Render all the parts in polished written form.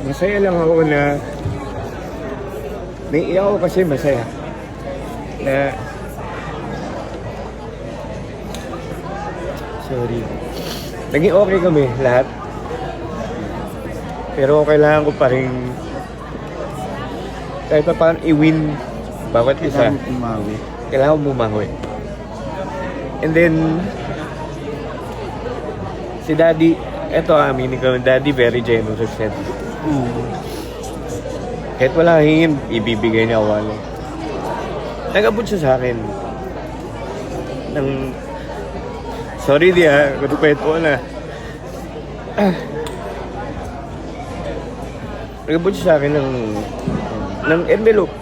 Masaya lang ako na naiiyak ako kasi masaya. Na sorry. Naging okay kami lahat. Pero kailangan ko pa rin kahit pa paano i-win bawat isa. Kailangan ko bumawi. And then si Daddy, eto aminin ko, Daddy very generous yan. Kahit wala hingin, ibibigay niya wala. Nag-abot siya sa akin ng sorry di kung kwento ko na nag-abot siya sa akin ng envelope.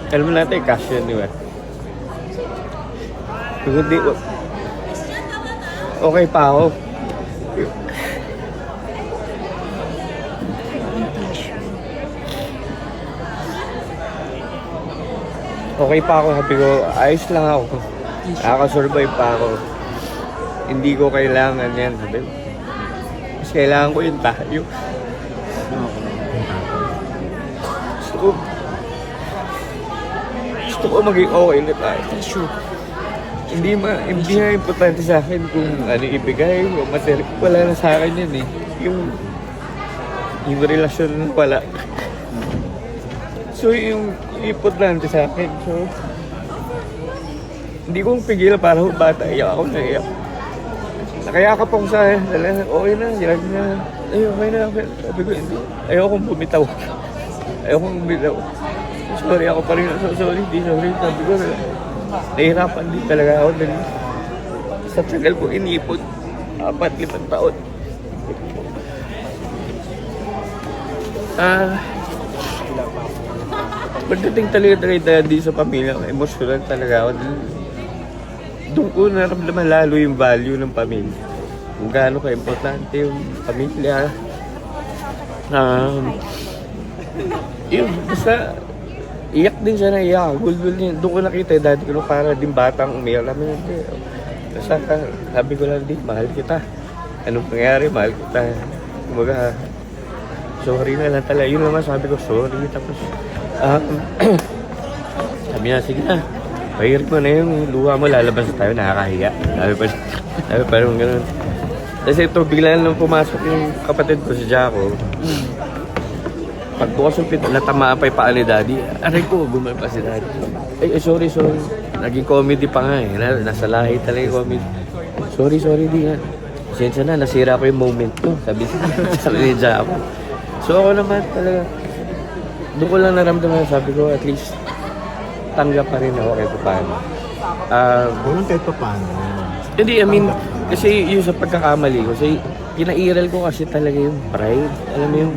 Alam mo natin, cash yun, di ba? Kung di, okay pa ako. Okay pa ako, sabi ko, ayos lang ako. Nakaka-survive pa ako. Hindi ko kailangan yan, sabi ko. Mas kailangan ko yung tayo. Gusto ko maging okay na tayo. Hindi na importante sa akin kung ano ibigay o material. Wala na sa akin yan eh. Yung relasyon wala. So yung importante sa akin. So hindi kong pigilan para bata. Iyak ako na iyak. Nakayakap ako sa akin. Okay na, hirap na. Ay, okay na. Sabi ko, hindi. Ayokong bumitaw. Sorry ako pa rin. Sorry. Sabi ko, nahihirapan din talaga ako. Sa tagal ko inipon. 4-5 taon. Pagdating talaga Daddy sa pamilya, emotional talaga ako. Doon ko naramdaman lalo yung value ng pamilya. Kung gaano ka-importante yung pamilya. Yun, basta iyak din siya na iyak. Gulgul niya. Doon ko nakita yung Daddy ko para din batang umiyak namin. Basta sabi ko lang din, mahal kita. Anong pangyari, mahal kita. Kumaga, sorry na lang talaga. Yun naman sabi ko, sorry. Tapos, sabi niya, sige na. Pahirap mo na yung luha mo, lalabas na tayo, nakakahiya. Sabi pa rin gano'n. Kasi ito, bigla lang pumasok yung kapatid ko, si Jaco. Pagbukas yung pito, natamaan pa yung paa ni Daddy. Aray ko, bumay pa si Daddy. Ay, sorry. Naging comedy pa nga eh. Nasa lahi talaga yung comedy. Sorry, di nga. Sensya na, nasira ko yung moment ko. Sabi ni Jaco. So ako naman talaga, doon ko lang naramdaman, sabi ko, at least, tanggap pa rin ako kahit paano. Ganun kahit paano. Hindi, I mean, kasi yung sa pagkakamali ko, kasi pinairal ko kasi talaga yung pride. Alam mo yung,